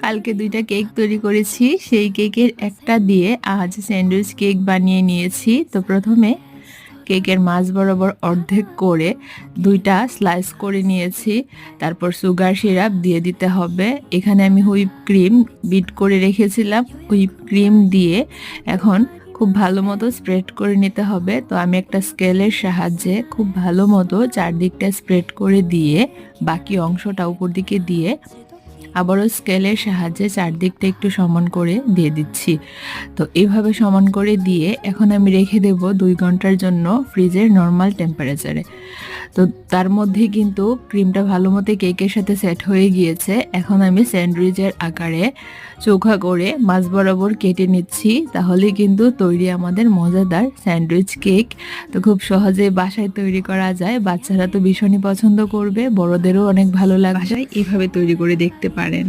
কালকে 2টা কেক তৈরি করেছি, সেই কেকের একটা দিয়ে আজ স্যান্ডউইচ কেক বানিয়ে নিয়েছি। তো প্রথমে কেকের মাঝ বরাবর অর্ধেক করে 2টা স্লাইস করে নিয়েছি। তারপর সুগার সিরাপ দিয়ে দিতে হবে। এখানে আমি হুইপ ক্রিম বিট করে রেখেছিলাম। হুইপ ক্রিম দিয়ে এখন খুব ভালো মতো স্প্রেড করে নিতে হবে। তো আমি একটা স্কেলের সাহায্যে খুব ভালো মতো চারদিকটা স্প্রেড করে দিয়ে বাকি অংশটা উপর দিকে দিয়ে আবারও স্কেলের সাহায্যে চারদিকটা একটু সমান করে দিয়ে দিচ্ছি। তো এভাবে সমান করে দিয়ে এখন আমি রেখে দেব 2 ঘন্টার জন্য ফ্রিজের নরমাল টেম্পারেচারে। তো তার মধ্যে কিন্তু ক্রিমটা ভালো মতো কেকের সাথে সেট হয়ে গিয়েছে। এখন আমি স্যান্ডউইচের আকারে চৌখা করে মাঝ বরাবর কেটে নিচ্ছি। তাহলেই কিন্তু তৈরি আমাদের মজাদার স্যান্ডউইচ কেক। তো খুব সহজেই বাসায় তৈরি করা যায়। বাচ্চারা তো ভীষণই পছন্দ করবে, বড়দেরও অনেক ভালো লাগবে। বাসায় এভাবে তৈরি করে দেখতে পারেন।